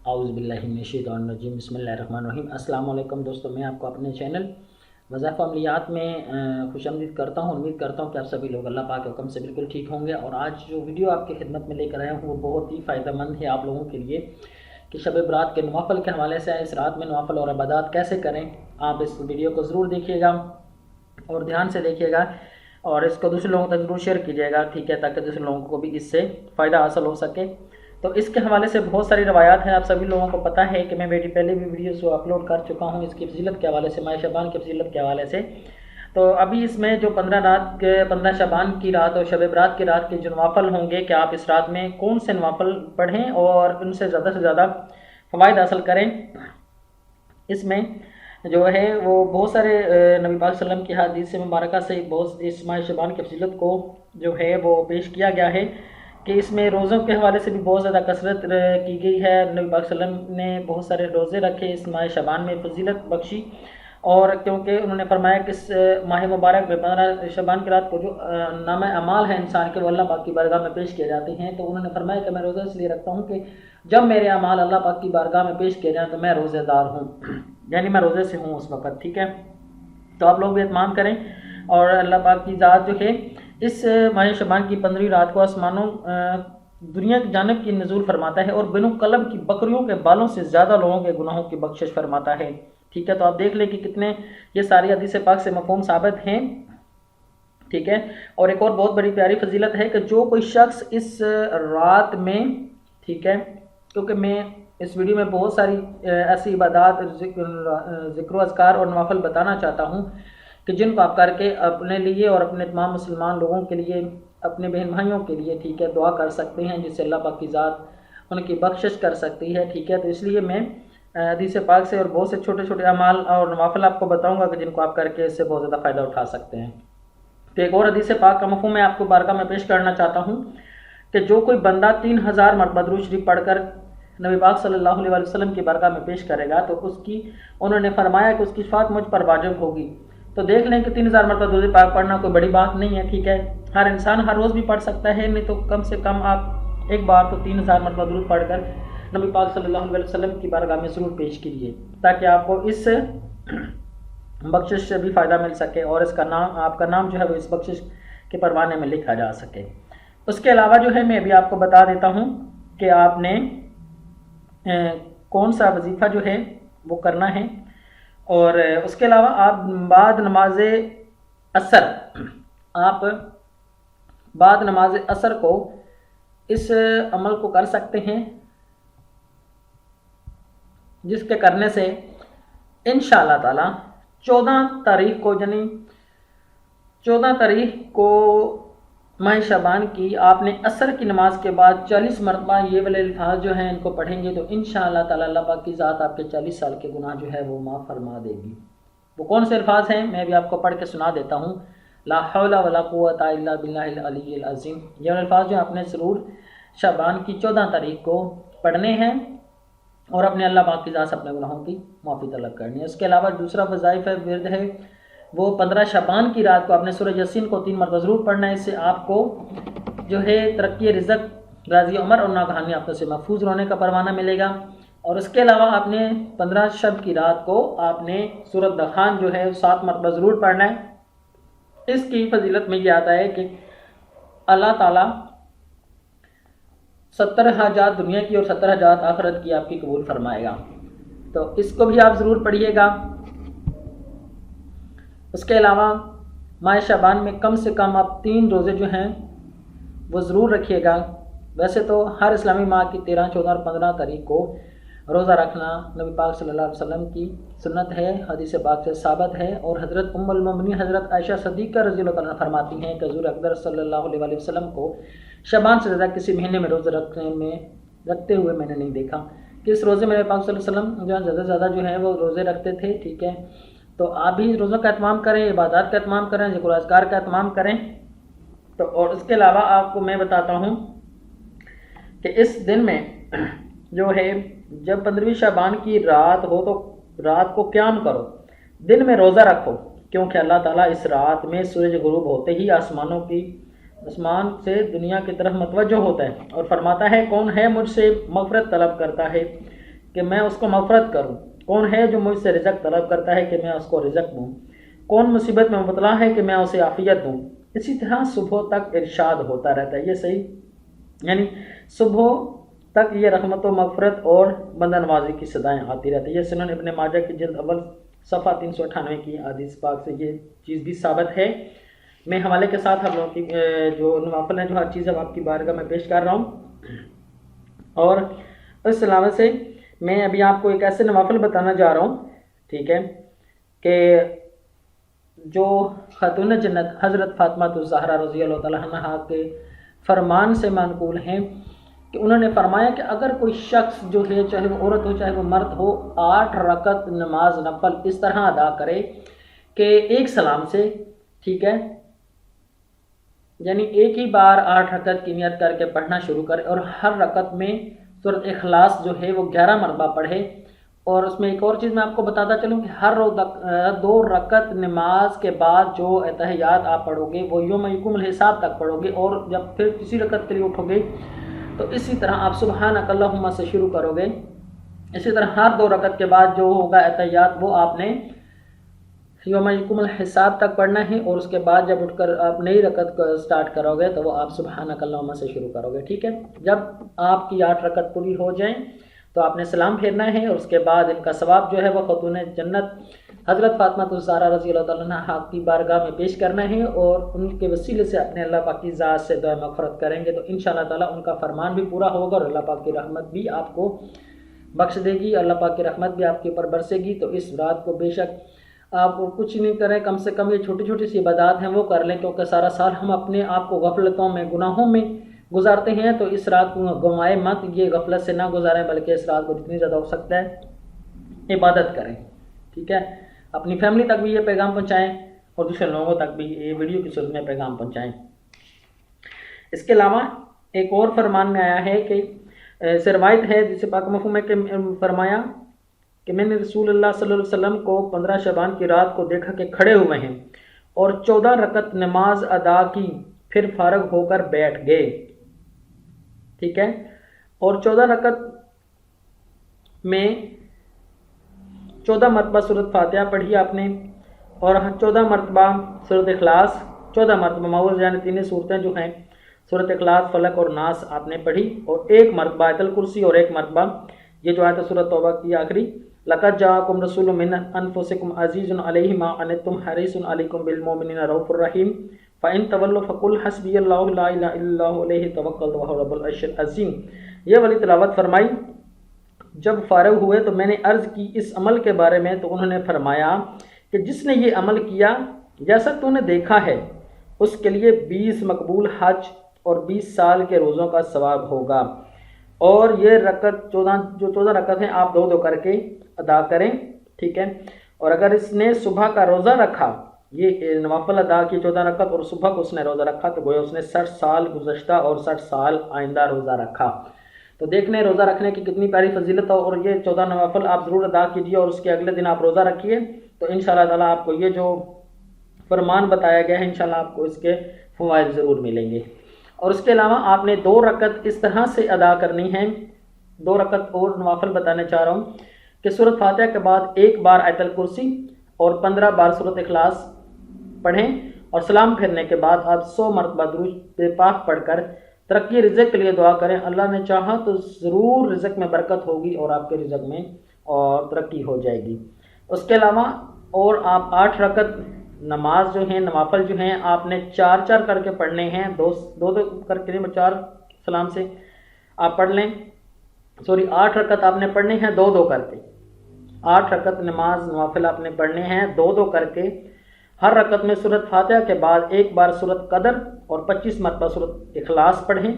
اعوذ باللہ من الشیطان الرجیم، بسم اللہ الرحمن الرحیم۔ السلام علیکم دوستوں، میں آپ کو اپنے چینل وظائف و عملیات میں خوش آمدید کرتا ہوں۔ امید کرتا ہوں کہ آپ سبھی لوگ اللہ پاک کے حکم سے بالکل ٹھیک ہوں گے، اور آج جو ویڈیو آپ کی خدمت میں لے کر آیا ہوں وہ بہت ہی فائدہ مند ہے آپ لوگوں کے لیے کہ شب برات کے نوافل کے حوالے سے اس رات میں نوافل اور عبادات کیسے کریں۔ آپ اس ویڈیو کو ضرور دیکھیے گا اور دھیان سے دیکھیے گا، اور اس کو دوسرے لوگوں تک ضرور شیئر کیجیے گا، ٹھیک ہے، تاکہ دوسرے لوگوں کو بھی اس سے فائدہ حاصل ہو سکے۔ تو اس کے حوالے سے بہت ساری روایات ہیں، آپ سبھی لوگوں کو پتہ ہے کہ میں میری پہلے بھی ویڈیوز کو اپلوڈ کر چکا ہوں اس کی فضیلت کے حوالے سے، ماہ شعبان کی فضیلت کے حوالے سے۔ تو ابھی اس میں جو 15 شعبان کی رات اور شب برات کی رات کے جو نوافل ہوں گے کہ آپ اس رات میں کون سے نوافل پڑھیں اور ان سے زیادہ فوائد حاصل کریں، اس میں جو ہے وہ بہت سارے نبی پاک صلی اللہ علیہ وسلم کی حدیث مبارکہ سے بہت اس ماہ شعبان کی فضیلت کو جو ہے وہ پیش کیا گیا ہے کہ اس میں روزوں کے حوالے سے بھی بہت زیادہ کثرت کی گئی ہے۔ نبی پاک صلی اللہ علیہ وسلم نے بہت سارے روزے رکھے اس ماہ شعبان میں، فضیلت بخشی، اور کیونکہ انہوں نے فرمایا کہ اس ماہ مبارک میں 15 شعبان کی رات کو جو نامہ اعمال ہے انسان کے وہ اللہ پاک کی بارگاہ میں پیش کیے جاتے ہیں، تو انہوں نے فرمایا کہ میں روزہ اس لیے رکھتا ہوں کہ جب میرے اعمال اللہ پاک کی بارگاہ میں پیش کیے جائیں تو میں روزے دار ہوں، یعنی میں روزے سے ہوں اس وقت، ٹھیک ہے۔ تو آپ لوگ بھی اہتمام کریں، اور اللہ پاک کی ذات جو ہے اس ماہ شعبان کی 15 رات کو آسمانوں دنیا کی جانب کی نزول فرماتا ہے، اور بنو قلب کی بکریوں کے بالوں سے زیادہ لوگوں کے گناہوں کی بخشش فرماتا ہے، ٹھیک ہے۔ تو آپ دیکھ لیں کہ کتنے یہ ساری حدیث پاک سے مفہوم ثابت ہیں، ٹھیک ہے۔ اور ایک اور بہت بڑی پیاری فضیلت ہے کہ جو کوئی شخص اس رات میں، ٹھیک ہے، کیونکہ میں اس ویڈیو میں بہت ساری ایسی عبادات، ذکر و اذکار اور نوافل بتانا چاہتا ہوں کہ جن کو آپ کر کے اپنے لیے اور اپنے تمام مسلمان لوگوں کے لیے، اپنے بہن بھائیوں کے لیے، ٹھیک ہے، دعا کر سکتے ہیں، جس سے اللہ پاک کی ذات ان کی بخشش کر سکتی ہے، ٹھیک ہے۔ تو اس لیے میں حدیث پاک سے اور بہت سے چھوٹے چھوٹے اعمال اور نوافل آپ کو بتاؤں گا کہ جن کو آپ کر کے اس سے بہت زیادہ فائدہ اٹھا سکتے ہیں۔ تو ایک اور حدیث پاک کا مفہوم میں آپ کو بارگاہ میں پیش کرنا چاہتا ہوں کہ جو کوئی بندہ 3000 مرتبہ درود شریف پڑھ کر نبی پاک صلی اللہ علیہ وسلم کی بارگاہ میں پیش کرے گا تو انہوں نے فرمایا کہ اس کی شفاعت مجھ پر واجب ہوگی۔ تو دیکھ لیں کہ 3000 مرتبہ درود پاک پڑھنا کوئی بڑی بات نہیں ہے، ٹھیک ہے، ہر انسان ہر روز بھی پڑھ سکتا ہے، نہیں تو کم سے کم آپ ایک بار تو 3000 مرتبہ درود پڑھ کر نبی پاک صلی اللہ علیہ وسلم کی بارگاہ میں ضرور پیش کیجیے، تاکہ آپ کو اس بخشش سے بھی فائدہ مل سکے، اور اس کا نام، آپ کا نام جو ہے وہ اس بخشش کے پروانے میں لکھا جا سکے۔ اس کے علاوہ جو ہے میں ابھی آپ کو بتا دیتا ہوں کہ آپ نے کون سا وظیفہ جو ہے وہ کرنا ہے، اور اس کے علاوہ آپ بعد نماز عصر کو اس عمل کو کر سکتے ہیں، جس کے کرنے سے انشاءاللہ تعالی 14 تاریخ کو، یعنی 14 تاریخ کو ماہ شعبان کی آپ نے عصر کی نماز کے بعد 40 مرتبہ یہ والے الفاظ جو ہیں ان کو پڑھیں گے تو انشاءاللہ تعالی اللہ پاک کی ذات آپ کے 40 سال کے گناہ جو ہے وہ معاف فرما دے گی۔ وہ کون سے الفاظ ہیں میں بھی آپ کو پڑھ کے سنا دیتا ہوں۔ لا حول ولا قوت الا باللہ العلی العظیم، یہ الفاظ جو آپ نے ضرور شعبان کی 14 تاریخ کو پڑھنے ہیں اور اپنے اللہ پاک کی ذات سے اپنے گناہوں کی معافی طلب کرنی ہے۔ اس کے علاوہ دوسرا وظائف ورد ہے وہ 15 شعبان کی رات کو آپ نے سورہ یاسین کو 3 مرتبہ ضرور پڑھنا ہے، اس سے آپ کو جو ہے ترقی رزق، راضی عمر اور ناگہانی آفتوں سے محفوظ رہنے کا پروانہ ملے گا۔ اور اس کے علاوہ آپ نے 15 شب کی رات کو آپ نے سورۃ دخان جو ہے 7 مرتبہ ضرور پڑھنا ہے۔ اس کی فضیلت میں یہ آتا ہے کہ اللہ تعالیٰ 70 حاجات دنیا کی اور 70 حاجات آخرت کی آپ کی قبول فرمائے گا، تو اس کو بھی آپ ضرور پڑھیے گا۔ اس کے علاوہ ماہ شعبان میں کم سے کم آپ 3 روزے جو ہیں وہ ضرور رکھیے گا۔ ویسے تو ہر اسلامی ماہ کی 13، 14 اور 15 تاریخ کو روزہ رکھنا نبی پاک صلی اللہ علیہ وسلم کی سنت ہے، حدیث پاک سے ثابت ہے، اور حضرت ام المؤمنین حضرت عائشہ صدیقہ رضی اللہ عنہا فرماتی ہیں کہ حضور اکبر صلی اللہ علیہ وسلم کو شعبان سے زیادہ کسی مہینے میں روزہ رکھتے ہوئے میں نے نہیں دیکھا کہ اس روزے میں نبی پاک صلی اللہ علیہ وسلم جو ہے زیادہ سے زیادہ جو ہے وہ روزے رکھتے تھے، ٹھیک ہے۔ تو آپ بھی روزوں کا اہتمام کریں، عبادات کا اہتمام کریں، ذکر و اذکار کا اہتمام کریں۔ تو اور اس کے علاوہ آپ کو میں بتاتا ہوں کہ اس دن میں جو ہے جب 15 شعبان کی رات ہو تو رات کو قیام کرو، دن میں روزہ رکھو، کیونکہ اللہ تعالیٰ اس رات میں سورج غروب ہوتے ہی آسمان سے دنیا کی طرف متوجہ ہوتا ہے اور فرماتا ہے کون ہے مجھ سے مغفرت طلب کرتا ہے، کہ میں اس کو مغفرت کروں؟ کون ہے جو مجھ سے رزق طلب کرتا ہے کہ میں اس کو رزق دوں؟ کون مصیبت میں مبتلا ہے کہ میں اسے عافیت دوں؟ اسی طرح صبح تک ارشاد ہوتا رہتا ہے۔ یہ صحیح، یعنی صبح تک یہ رحمت و مغفرت اور بندہ نوازی کی صدائیں آتی رہتی ہیں۔ یہ سنن ابن ماجہ کی جلد اول صفحہ 398 کی حدیث پاک سے یہ چیز بھی ثابت ہے۔ میں حوالے کے ساتھ آپ لوگوں کی جو نوافل ہیں، جو ہر چیز اب آپ کی بارگاہ میں پیش کر رہا ہوں، اور اس علاوہ سے میں ابھی آپ کو ایک ایسے نوافل بتانا جا رہا ہوں، ٹھیک ہے، کہ جو خاتون جنت حضرت فاطمہ الزہرا رضی اللہ تعالیٰ عنہا کے فرمان سے منقول ہیں کہ انہوں نے فرمایا کہ اگر کوئی شخص جو ہے، چاہے وہ عورت ہو چاہے وہ مرد ہو، 8 رکعت نماز نفل اس طرح ادا کرے کہ ایک سلام سے، ٹھیک ہے، یعنی ایک ہی بار 8 رکعت کی نیت کر کے پڑھنا شروع کرے، اور ہر رکعت میں سورۃ اخلاص جو ہے وہ 11 مرتبہ پڑھے۔ اور اس میں ایک اور چیز میں آپ کو بتاتا چلوں کہ ہر 2 رکعت نماز کے بعد جو اتحیات آپ پڑھو گے وہ یوم یقوم الحساب تک پڑھو گے، اور جب پھر کسی رکعت کے لیے اٹھو گے تو اسی طرح آپ سبحانک اللہم سے شروع کرو گے۔ اسی طرح ہر 2 رکعت کے بعد جو ہوگا اتحیات وہ آپ نے یوم یقوم الحساب تک پڑھنا ہے، اور اس کے بعد جب اٹھ کر آپ نئی رکعت کو سٹارٹ کرو گے تو وہ آپ سبحانک اللہم سے شروع کرو گے، ٹھیک ہے۔ جب آپ کی 8 رکعت پوری ہو جائیں تو آپ نے سلام پھیرنا ہے، اور اس کے بعد ان کا ثواب جو ہے وہ خاتون جنت حضرت فاطمہ الزہرا رضی اللہ تعالیٰ عنہا کی بارگاہ میں پیش کرنا ہے، اور ان کے وسیلے سے اپنے اللہ پاک کی ذات سے دعا مغفرت کریں گے تو انشاءاللہ تعالیٰ ان کا فرمان بھی پورا ہوگا، اور اللہ پاک کی رحمت بھی آپ کو بخش دے گی، اللہ پاک کی رحمت بھی آپ کے اوپر برسے گی۔ تو اس رات کو بے شک آپ کچھ نہیں کریں، کم سے کم یہ چھوٹی چھوٹی سی عبادات ہیں وہ کر لیں، کیونکہ سارا سال ہم اپنے آپ کو غفلتوں میں، گناہوں میں گزارتے ہیں، تو اس رات کو گنوائے مت، یہ غفلت سے نہ گزاریں، بلکہ اس رات کو جتنی زیادہ ہو سکتا ہے عبادت کریں، ٹھیک ہے۔ اپنی فیملی تک بھی یہ پیغام پہنچائیں، اور دوسرے لوگوں تک بھی یہ ویڈیو کی صورت میں پیغام پہنچائیں۔ اس کے علاوہ ایک اور فرمان میں آیا ہے کہ سے روایت ہے جسے پاک مفہوم ہے کہ فرمایا کہ میں نے رسول اللہ صلی اللہ علیہ وسلم کو 15 شعبان کی رات کو دیکھا کہ کھڑے ہوئے ہیں اور 14 رکعت نماز ادا کی، پھر فارغ ہو کر بیٹھ گئے، ٹھیک ہے، اور 14 رکعت میں 14 مرتبہ سورۃ فاتحہ پڑھی آپ نے، اور 14 مرتبہ سورۃ اخلاص، 14 مرتبہ معوذ، یعنی 3 صورتیں جو ہیں سورۃ اخلاص، فلق اور ناس آپ نے پڑھی، اور 1 مرتبہ آیت الکرسی، اور 1 مرتبہ یہ جو آیت سورۃ توبہ کی آخری لقد جاءکم رسول من انفسکم عزیز علیہ ما عنتم حریص علیکم بالمؤمنین رؤوف الرحیم فإن تولوا فقل حسبی اللہ لا الہ الا اللہ علیہ توکلت وہو رب العرش العظیم۔ یہ والی تلاوت فرمائی۔ جب فارغ ہوئے تو میں نے عرض کی اس عمل کے بارے میں، تو انہوں نے فرمایا کہ جس نے یہ عمل کیا جیسا تو نے دیکھا ہے، اس کے لیے 20 مقبول حج اور 20 سال کے روزوں کا ثواب ہوگا، اور یہ رکعت 14 رکعت ہیں آپ 2 کر کے ادا کریں، ٹھیک ہے۔ اور اگر اس نے صبح کا روزہ رکھا، یہ نوافل ادا کی 14 رکعت، اور صبح کو اس نے روزہ رکھا، تو گویا اس نے 60 سال گزشتہ اور 60 سال آئندہ روزہ رکھا۔ تو دیکھ لیں روزہ رکھنے کی کتنی پیاری فضیلت ہو، اور یہ 14 نوافل آپ ضرور ادا کیجیے، اور اس کے اگلے دن آپ روزہ رکھیے، تو انشاءاللہ تعالیٰ آپ کو یہ جو فرمان بتایا گیا ہے انشاءاللہ آپ کو اس کے فوائد ضرور ملیں گے۔ اور اس کے علاوہ آپ نے 2 رکعت اس طرح سے ادا کرنی ہے، 2 رکعت اور نوافل بتانے چاہ رہا ہوں کہ سورۃ فاتحہ کے بعد 1 بار آیت الکرسی اور 15 بار سورۃ اخلاص پڑھیں، اور سلام پھیرنے کے بعد آپ 100 مرتبہ درود پاک پڑھ کر ترقی رزق کے لیے دعا کریں۔ اللہ نے چاہا تو ضرور رزق میں برکت ہوگی، اور آپ کے رزق میں اور ترقی ہو جائے گی۔ اس کے علاوہ اور آپ 8 رکعت نماز جو ہیں، نوافل جو ہیں، آپ نے 4 کر کے پڑھنے ہیں، 2 کر کے 4 سلام سے آپ پڑھ لیں، 8 رکعت آپ نے پڑھنے ہیں 2 کر کے، 8 رکعت نماز نوافل آپ نے پڑھنے ہیں 2 کر کے۔ ہر رکعت میں سورۃ فاتحہ کے بعد 1 بار سورۃ قدر اور 25 مرتبہ سورۃ اخلاص پڑھیں۔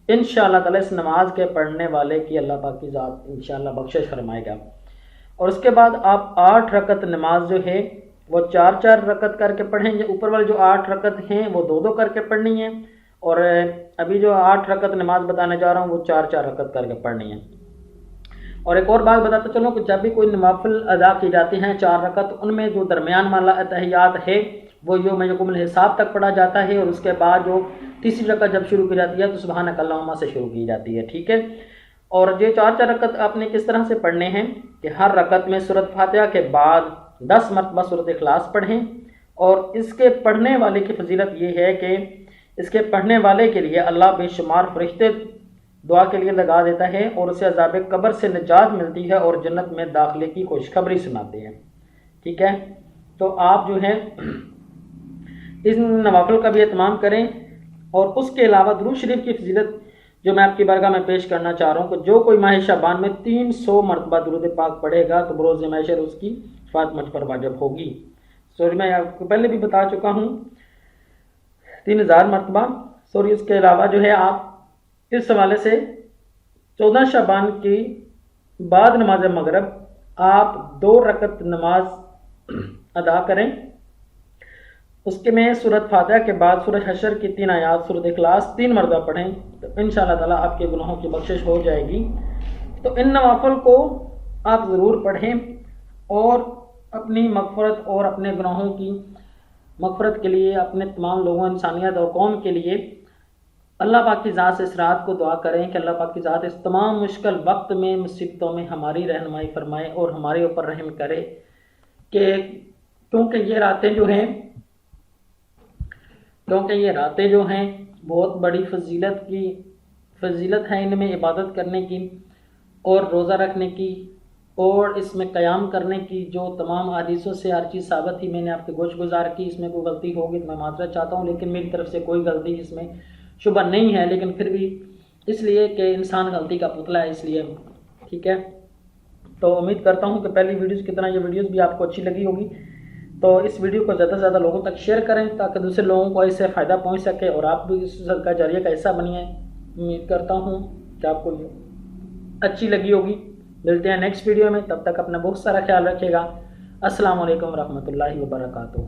انشاءاللہ تعالیٰ اس نماز کے پڑھنے والے کی اللہ پاک کی ذات انشاءاللہ بخشش فرمائے گا۔ اور اس کے بعد آپ 8 رکعت نماز جو ہے وہ 4 رکعت کر کے پڑھیں، یا اوپر والے جو 8 رکعت ہیں وہ 2 کر کے پڑھنی ہیں، اور ابھی جو 8 رکعت نماز بتانے جا رہا ہوں وہ 4 رکعت کر کے پڑھنی ہے۔ اور ایک اور بات بتاتا چلوں کہ جب بھی کوئی نوافل ادا کی جاتی ہیں 4 رکعت، ان میں جو درمیان والا اتحیات ہے وہ یوم یقوم الحساب تک پڑھا جاتا ہے، اور اس کے بعد جو تیسری رکعت جب شروع کی جاتی ہے تو سبحانک اللہم سے شروع کی جاتی ہے، ٹھیک ہے۔ اور یہ 4 رکعت آپ نے کس طرح سے پڑھنے ہیں کہ ہر رکعت میں سورۃ فاتحہ کے بعد 10 مرتبہ سورۃ اخلاص پڑھیں، اور اس کے پڑھنے والے کی فضیلت یہ ہے کہ اس کے پڑھنے والے کے لیے اللہ بے شمار فرشتے دعا کے لیے لگا دیتا ہے اور اسے عذاب قبر سے نجات ملتی ہے اور جنت میں داخلے کی خوشخبری سناتے ہیں۔ ٹھیک ہے، تو آپ جو ہے اس نوافل کا بھی اہتمام کریں، اور اس کے علاوہ درود شریف کی فضیلت جو میں آپ کی بارگاہ میں پیش کرنا چاہ رہا ہوں کہ جو کوئی ماہ شعبان میں 300 مرتبہ درود پاک پڑھے گا تو بروز محشر اس کی شفاعت مجھ پر واجب ہوگی۔ میں آپ کو پہلے بھی بتا چکا ہوں 3000 مرتبہ۔ اس کے علاوہ جو ہے آپ اس حوالے سے 14 شعبان کی بعد نماز مغرب آپ 2 رکعت نماز ادا کریں، اس کے میں سورۃ فاتحہ کے بعد سورۃ حشر کی 3 آیات، سورۃ اخلاص 3 مرتبہ پڑھیں تو انشاءاللہ تعالیٰ آپ کے گناہوں کی بخشش ہو جائے گی۔ تو ان نوافل کو آپ ضرور پڑھیں اور اپنی مغفرت اور اپنے گناہوں کی مغفرت کے لیے اپنے تمام لوگوں، انسانیت اور قوم کے لیے اللہ پاک کی ذات سے اس رات کو دعا کریں کہ اللہ پاک کی ذات اس تمام مشکل وقت میں، مصیبتوں میں ہماری رہنمائی فرمائے اور ہمارے اوپر رحم کرے، کہ کیونکہ یہ راتیں جو ہیں بہت بڑی فضیلت ہے ان میں عبادت کرنے کی اور روزہ رکھنے کی اور اس میں قیام کرنے کی، جو تمام حدیثوں سے ہر چیز ثابت تھی۔ میں نے آپ کے گوش گزار کی، اس میں کوئی غلطی ہوگی تو میں معذرت چاہتا ہوں، لیکن میری طرف سے کوئی غلطی اس میں شبہ نہیں ہے، لیکن پھر بھی اس لیے کہ انسان غلطی کا پتلا ہے، اس لیے ٹھیک ہے۔ تو امید کرتا ہوں کہ پہلی ویڈیوز کی طرح یہ ویڈیوز بھی آپ کو اچھی لگی ہوگی، تو اس ویڈیو کو زیادہ سے زیادہ لوگوں تک شیئر کریں تاکہ دوسرے لوگوں کو اس سے فائدہ پہنچ سکے اور آپ بھی اس صدقہ جاریہ کا حصہ بنیے۔ امید کرتا ہوں کہ آپ کو یہ اچھی لگی ہوگی۔ ملتے ہیں نیکسٹ ویڈیو میں، تب تک اپنا بہت سارا خیال رکھیے گا۔ السلام علیکم ورحمۃ اللہ وبرکاتہ۔